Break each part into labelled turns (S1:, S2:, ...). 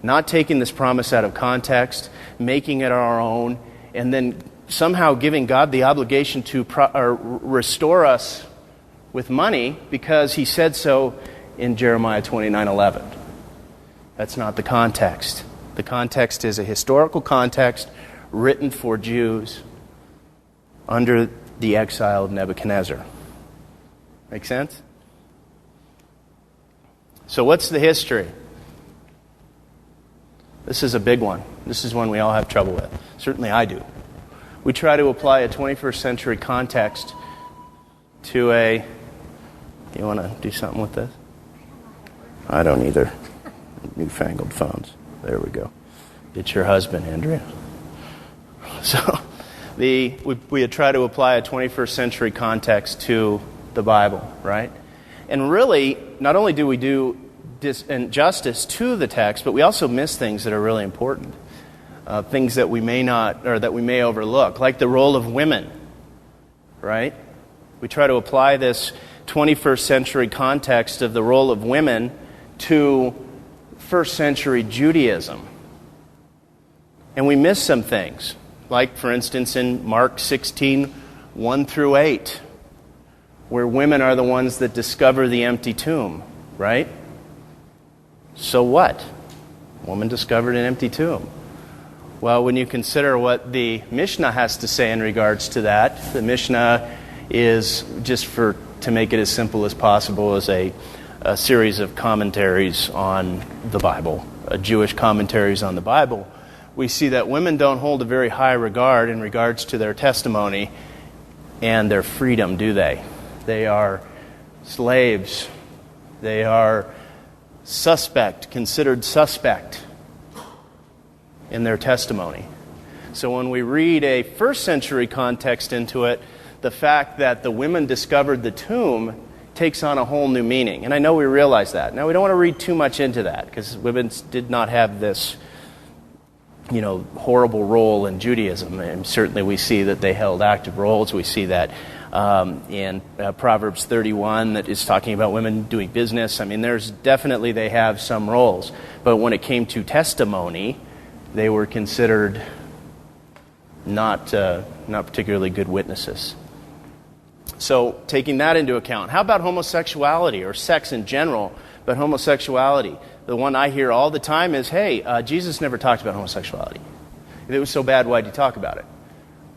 S1: not taking this promise out of context, making it our own, and then somehow giving God the obligation to restore us with money because he said so in Jeremiah 29:11. That's not the context. The context is a historical context written for Jews under the exile of Nebuchadnezzar. Make sense? So what's the history? This is a big one. This is one we all have trouble with. Certainly I do. We try to apply a 21st century context to a... You want to do something with this? I don't either. Newfangled phones. There we go. It's your husband, Andrea. So we try to apply a 21st century context to the Bible, right? And really, not only do we do injustice to the text, but we also miss things that are really important. Things that we may not, or that we may overlook, like the role of women, right? We try to apply this 21st century context of the role of women to first century Judaism. And we miss some things, like, for instance, in Mark 16:1-8, where women are the ones that discover the empty tomb, right? So what? A woman discovered an empty tomb. Well, when you consider what the Mishnah has to say in regards to that, the Mishnah is, to make it as simple as possible, is a series of commentaries on the Bible, Jewish commentaries on the Bible. We see that women don't hold a very high regard in regards to their testimony and their freedom, do they? They are slaves. They are considered suspect in their testimony. So when we read a first century context into it, the fact that the women discovered the tomb takes on a whole new meaning. And I know we realize that. Now, we don't want to read too much into that, because women did not have this, horrible role in Judaism. And certainly we see that they held active roles. We see that in Proverbs 31 that is talking about women doing business. I mean, they have some roles. But when it came to testimony, they were considered not particularly good witnesses. So, taking that into account, how about homosexuality, or sex in general, but homosexuality? The one I hear all the time is, hey, Jesus never talked about homosexuality. If it was so bad, why'd he talk about it?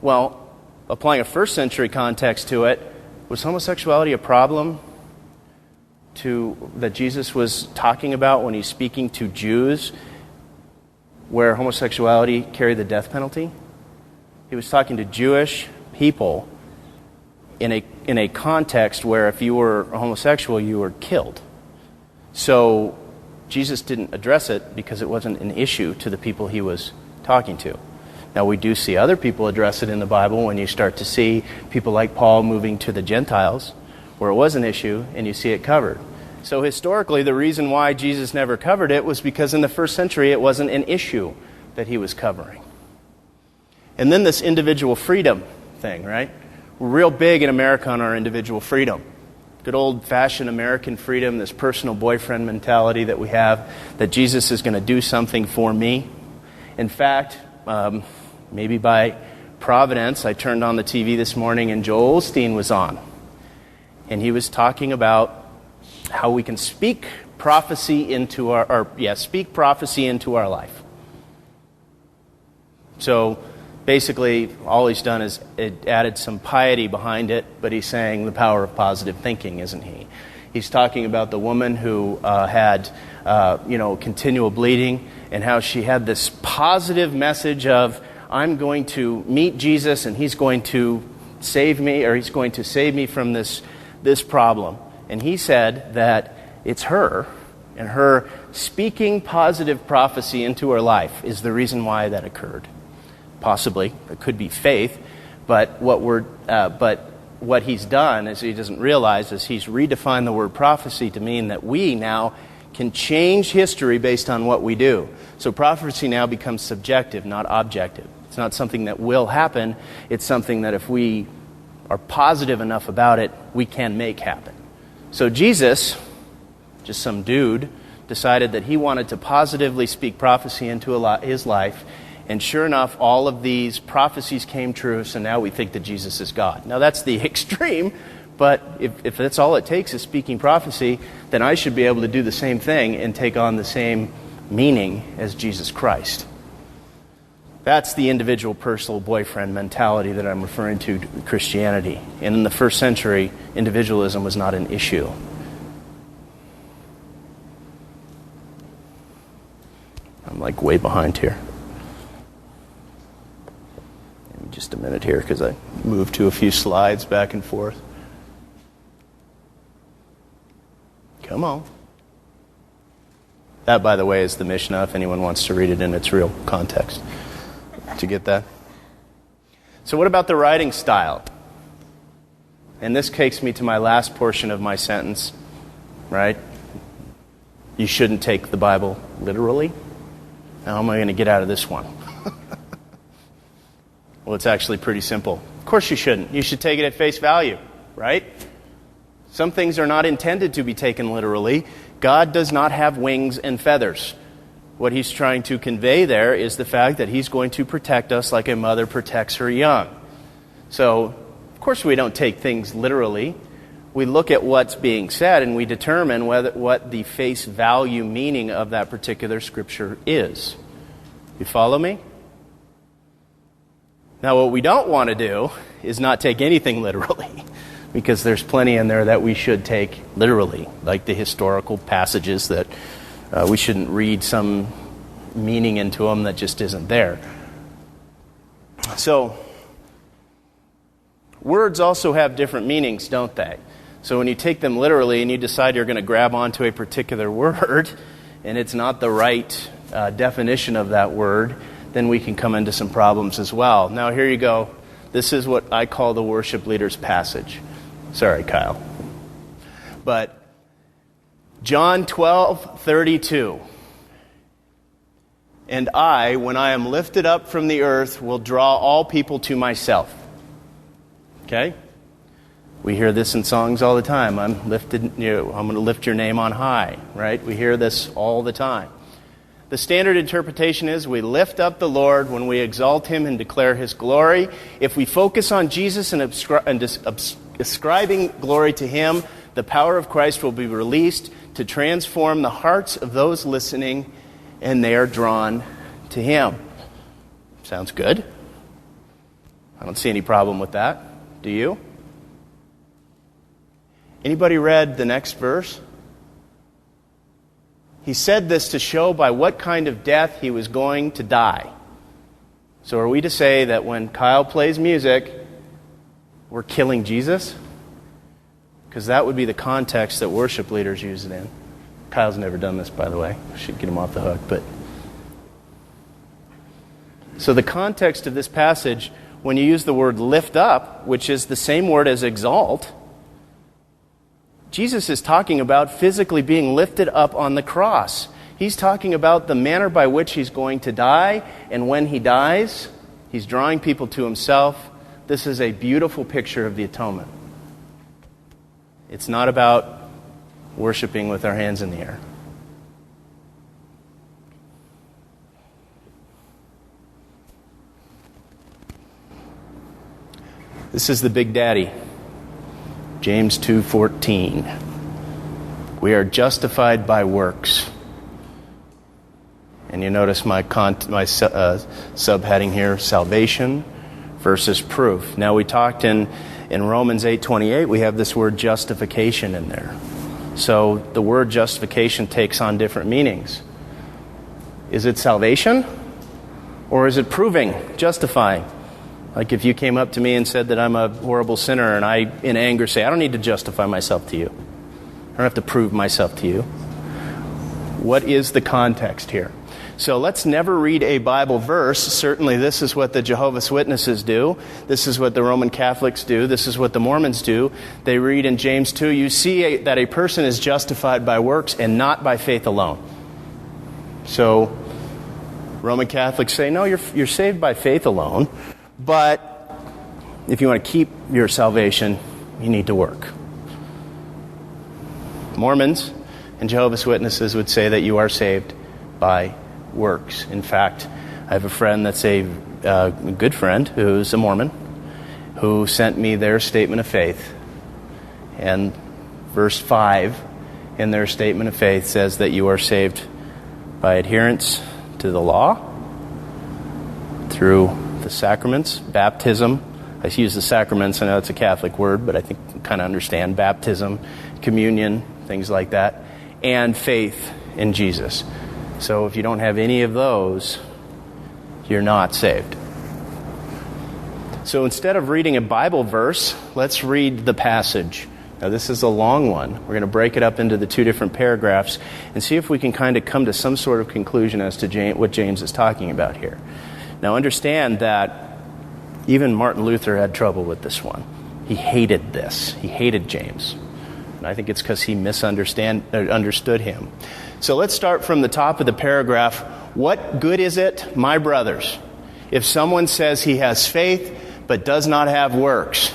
S1: Well, applying a first century context to it, was homosexuality a problem that Jesus was talking about when he's speaking to Jews where homosexuality carried the death penalty? He was talking to Jewish people in a context where if you were a homosexual, you were killed. So Jesus didn't address it because it wasn't an issue to the people he was talking to. Now, we do see other people address it in the Bible when you start to see people like Paul moving to the Gentiles, where it was an issue, and you see it covered. So historically, the reason why Jesus never covered it was because in the first century, it wasn't an issue that he was covering. And then this individual freedom thing, right? We're real big in America on our individual freedom. Good old-fashioned American freedom, this personal boyfriend mentality that we have, that Jesus is going to do something for me. In fact, maybe by providence, I turned on the TV this morning and Joel Osteen was on. And he was talking about how we can speak prophecy into our life. So basically, all he's done is added some piety behind it, but he's saying the power of positive thinking, isn't he? He's talking about the woman who had, continual bleeding, and how she had this positive message of, I'm going to meet Jesus, and he's going to save me, or he's going to save me from this problem. And he said that it's her, and her speaking positive prophecy into her life is the reason why that occurred. Possibly, it could be faith, but what he's done is he doesn't realize is he's redefined the word prophecy to mean that we now can change history based on what we do. So prophecy now becomes subjective, not objective. It's not something that will happen. It's something that if we are positive enough about it, we can make happen. So Jesus, just some dude, decided that he wanted to positively speak prophecy into his life. And sure enough, all of these prophecies came true, so now we think that Jesus is God. Now that's the extreme, but if that's all it takes is speaking prophecy, then I should be able to do the same thing and take on the same meaning as Jesus Christ. That's the individual personal boyfriend mentality that I'm referring to Christianity. And in the first century, individualism was not an issue. I'm like way behind here. Give me just a minute here because I moved to a few slides back and forth. Come on. That, by the way, is the Mishnah, if anyone wants to read it in its real context. Did you get that? So what about the writing style? And this takes me to my last portion of my sentence, right? You shouldn't take the Bible literally. How am I going to get out of this one? Well, it's actually pretty simple. Of course you shouldn't. You should take it at face value, right? Some things are not intended to be taken literally. God does not have wings and feathers. What he's trying to convey there is the fact that he's going to protect us like a mother protects her young. So, of course we don't take things literally. We look at what's being said and we determine what the face value meaning of that particular scripture is. You follow me? Now what we don't want to do is not take anything literally, because there's plenty in there that we should take literally, like the historical passages that we shouldn't read some meaning into them that just isn't there. So, words also have different meanings, don't they? So when you take them literally and you decide you're going to grab onto a particular word, and it's not the right definition of that word, then we can come into some problems as well. Now here you go. This is what I call the worship leader's passage. Sorry, Kyle. But John 12:32. And I, when I am lifted up from the earth, will draw all people to myself. Okay? We hear this in songs all the time. I'm going to lift your name on high, right? We hear this all the time. The standard interpretation is we lift up the Lord when we exalt him and declare his glory. If we focus on Jesus and ascribing glory to him, the power of Christ will be released to transform the hearts of those listening, and they are drawn to him. Sounds good. I don't see any problem with that. Do you? Anybody read the next verse? He said this to show by what kind of death he was going to die. So are we to say that when Kyle plays music, we're killing Jesus? Because that would be the context that worship leaders use it in. Kyle's never done this, by the way. I should get him off the hook. So the context of this passage, when you use the word lift up, which is the same word as exalt, Jesus is talking about physically being lifted up on the cross. He's talking about the manner by which he's going to die, and when he dies, he's drawing people to himself. This is a beautiful picture of the atonement. It's not about worshiping with our hands in the air. This is the Big Daddy. James 2:14. We are justified by works. And you notice my subheading here, salvation versus proof. Now we talked in Romans 8:28, we have this word justification in there. So the word justification takes on different meanings. Is it salvation? Or is it proving, justifying? Like if you came up to me and said that I'm a horrible sinner and I, in anger, say, I don't need to justify myself to you. I don't have to prove myself to you. What is the context here? So let's never read a Bible verse. Certainly this is what the Jehovah's Witnesses do. This is what the Roman Catholics do. This is what the Mormons do. They read in James 2, you see that a person is justified by works and not by faith alone. So Roman Catholics say, no, you're saved by faith alone. But if you want to keep your salvation, you need to work. Mormons And Jehovah's Witnesses would say that you are saved by works. In fact, I have a friend that's a good friend who's a Mormon who sent me their statement of faith. And verse 5 in their statement of faith says that you are saved by adherence to the law, through the sacraments, baptism. I use the sacraments, I know it's a Catholic word, but I think you kind of understand baptism, communion, things like that, and faith in Jesus. So if you don't have any of those, you're not saved. So instead of reading a Bible verse, let's read the passage. Now this is a long one. We're going to break it up into the two different paragraphs and see if we can kind of come to some sort of conclusion as to what James is talking about here. Now understand that even Martin Luther had trouble with this one. He hated this. He hated James. And I think it's because he understood him. So let's start from the top of the paragraph. What good is it, my brothers, if someone says he has faith but does not have works?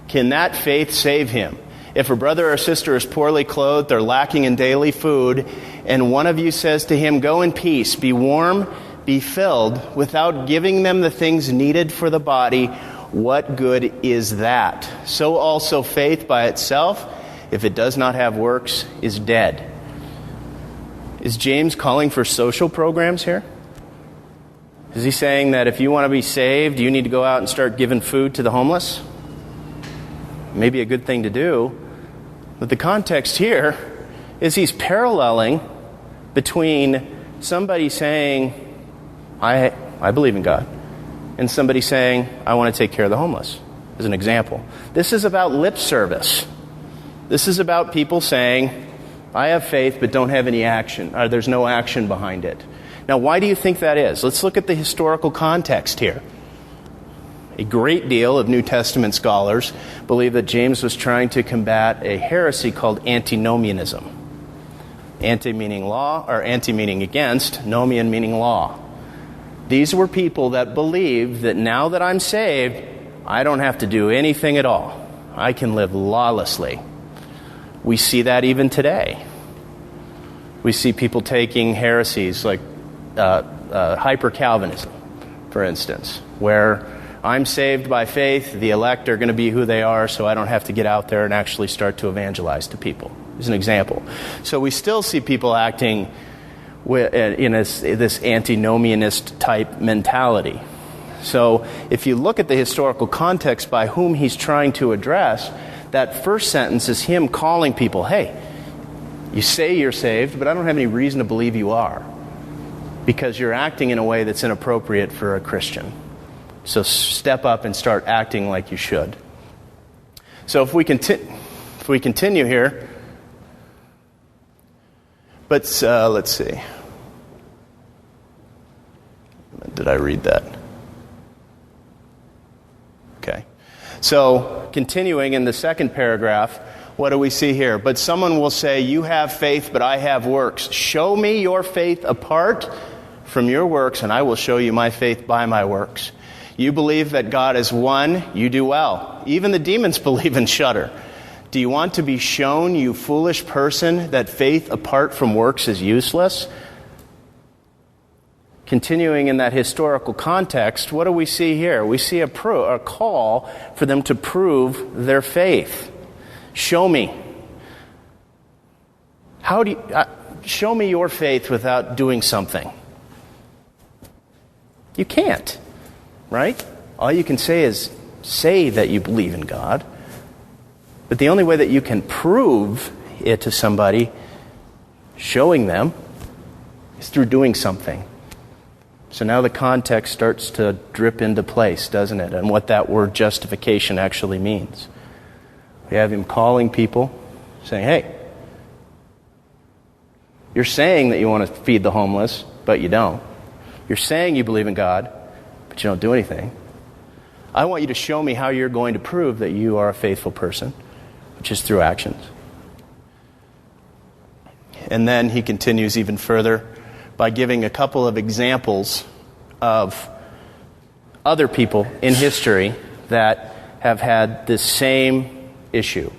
S1: Can that faith save him? If a brother or sister is poorly clothed or lacking in daily food, and one of you says to him, "Go in peace, be warm, be filled," without giving them the things needed for the body, what good is that? So also faith by itself, if it does not have works, is dead. Is James calling for social programs here? Is he saying that if you want to be saved, you need to go out and start giving food to the homeless? Maybe a good thing to do. But the context here is he's paralleling between somebody saying, I believe in God, and somebody saying, I want to take care of the homeless, as an example. This is about lip service. This is about people saying, I have faith but don't have any action, or there's no action behind it. Now, why do you think that is? Let's look at the historical context here. A great deal of New Testament scholars believe that James was trying to combat a heresy called antinomianism. Anti meaning law, or anti meaning against, nomian meaning law. These were people that believed that now that I'm saved, I don't have to do anything at all. I can live lawlessly. We see that even today. We see people taking heresies like hyper-Calvinism, for instance, where I'm saved by faith, the elect are going to be who they are, so I don't have to get out there and actually start to evangelize to people, as an example. So we still see people acting in this antinomianist type mentality. So if you look at the historical context by whom he's trying to address, that first sentence is him calling people, hey, you say you're saved, but I don't have any reason to believe you are, because you're acting in a way that's inappropriate for a Christian. So step up and start acting like you should. So if we continue here, but let's see. Did I read that? Okay. So continuing in the second paragraph, what do we see here? But someone will say, you have faith, but I have works. Show me your faith apart from your works, and I will show you my faith by my works. You believe that God is one, you do well. Even the demons believe and shudder. Do you want to be shown, you foolish person, that faith apart from works is useless? Continuing in that historical context, what do we see here? We see a call for them to prove their faith. Show me. Show me your faith without doing something. You can't, right? All you can say is say that you believe in God. But the only way that you can prove it to somebody, showing them, is through doing something. So now the context starts to drip into place, doesn't it? And what that word justification actually means. We have him calling people, saying, hey, you're saying that you want to feed the homeless, but you don't. You're saying you believe in God, but you don't do anything. I want you to show me how you're going to prove that you are a faithful person, which is through actions. And then he continues even further by giving a couple of examples of other people in history that have had this same issue.